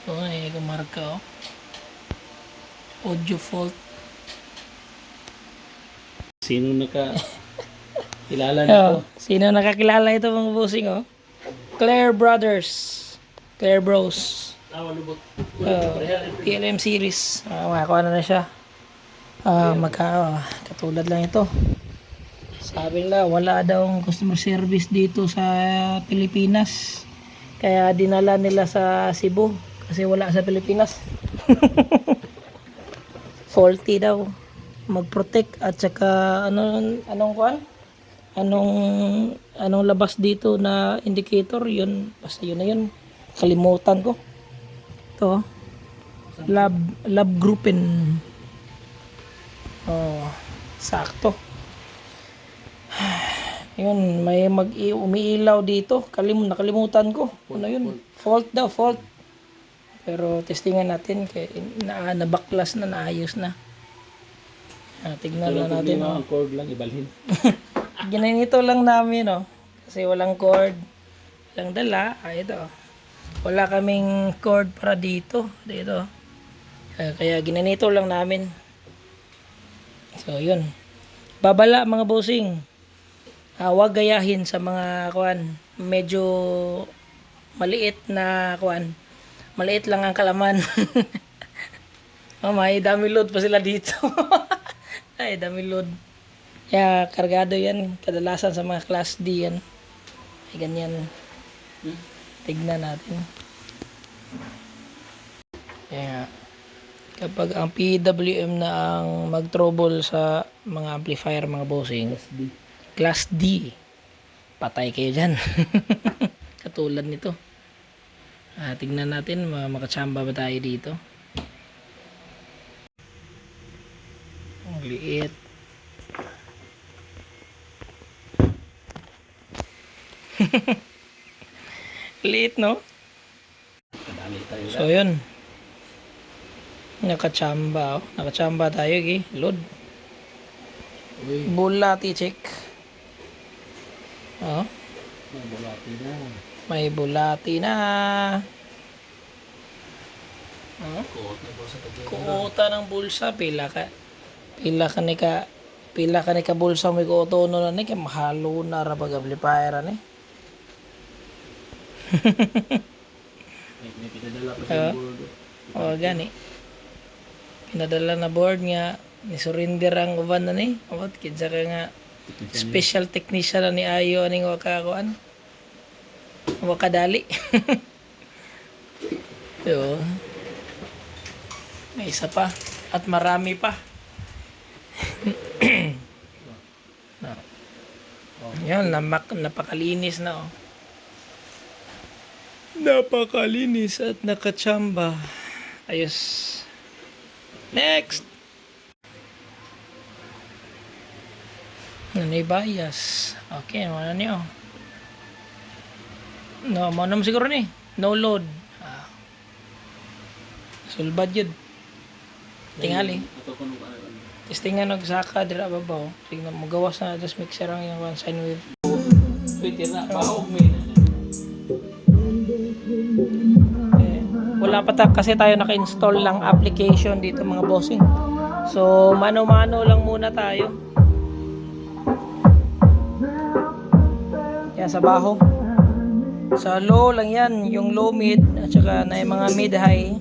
Oo, kumarka, oh. Audio fault. Sino kilala nito? Sino nakakilala ito mga bossing, oh? Claire Brothers. Claire Bros. PLM series. Makakuha na siya. Katulad lang ito. Sabi nila, wala daw customer service dito sa Pilipinas. Kaya dinala nila sa Cebu. Kasi wala sa Pilipinas. Faulty daw. Mag-protect at saka anong kuan? Anong labas dito na indicator? Yun, basta yun na yun. Kalimutan ko. Ito, lab groupin. Oh, sakto. Yun, may umiilaw dito. Nakalimutan ko. Ano yun? Fault daw, fault. Pero testingan natin kay nabaklas na, naayos na. Tignan na natin. Ang cord lang ibalhin. Ginanito lang namin, oh. Kasi walang cord. Walang dala. Ito. Wala kaming cord para dito. Dito. Kaya ginanito lang namin. So, yun. Babala mga bossing. Huwag gayahin sa mga kuan. Medyo maliit na kuan. Maliit lang ang kalaman. May dami load pa sila dito. Ay, dami load. Kaya kargado yan. Kadalasan sa mga class D yan. Ay, ganyan. Tignan natin. Kaya kapag ang PWM na ang mag-trouble sa mga amplifier, mga bossing, class D, patay kayo dyan. Katulad nito. Tignan natin, makachamba ba tayo dito. Ang liit. Liit, no? So, yun. Nakachamba, oh. Nakachamba tayo, load. Bulati check. Oh. May bulati na. May bulati na. Oh. Kuota ng bulsa. Pila ka ni ka bulsa may kuoto no na ni kay mahalo na ra pag amplifier ni. May pinadala pa sa board. Gani. Pinadala na board nga ni surrender ang uban na ni. Abot kinsa ka nga special technician na ni ayo aning wakakuan. Wakadali. Yo. May isa pa at marami pa. Yan, napakalinis na, oh. Napakalinis at nakachamba. Ayos. Next. Nanay bias. Okay, ano niyo? No, mo naman siguro ni. No load. Sulbad yun. Tingali. Testingan og saka dira babaw. Tingnan mo gawas na just mixer ang yung one sine wave. Pwede na bahog may. Wala pa kasi tayo naka-install lang application dito mga bossing. So mano-mano lang muna tayo. Yan sa baho. Sa low lang yan, yung low mid at saka na yung mga mid high.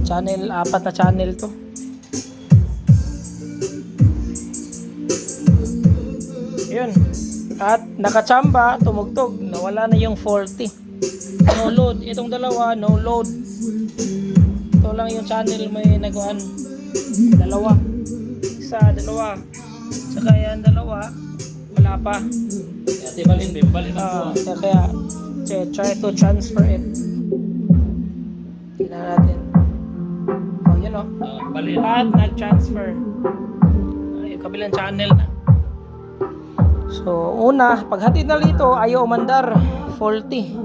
Channel, 4 na channel to. Yun. At nakachamba, tumugtog. Nawala na yung faulty. No load. Itong dalawa, no load. Ito lang yung channel may naguan. Dalawa. Isa, dalawa. Saka yan, dalawa. Wala pa. Kaya try to transfer it. Tingnan natin. Oh, yun o. At nag-transfer. Yung kabilang channel na. So, una, paghatid na dito, ayaw umandar. Faulty.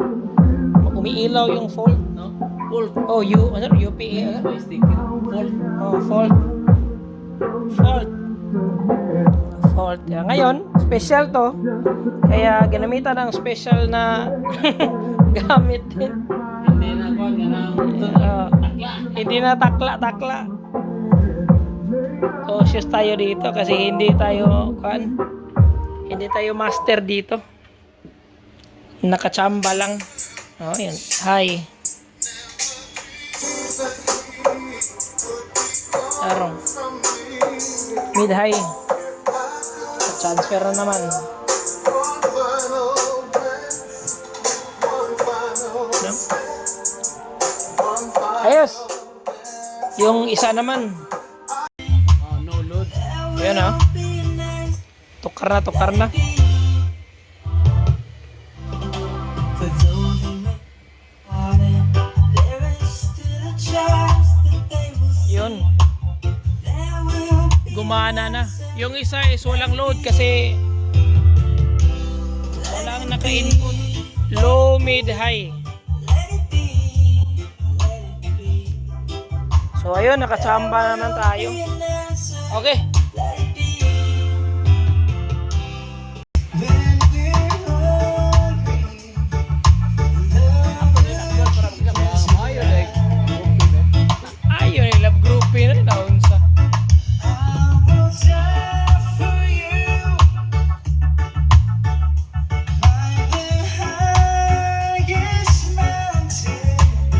Umiilaw yung fault, no? Fault. Oh, UPA. Fault. Oh, fault. Fault. Ngayon, special to. Kaya ginamitan ng special na gamit din. Hindi na kuhan nga na Hindi na takla-takla. Cautious tayo dito kasi hindi tayo master dito. Nakachamba lang. Oh, yun. Hi. Arong. Mid high. Transfer na naman. No? Ayos. Yung isa naman. no load. Ayan ah. Tukar na. Yun. Gumana na. Yung isa is walang load kasi walang naka-input. Low, mid, high. So ayun, nakachamba naman tayo. Okay.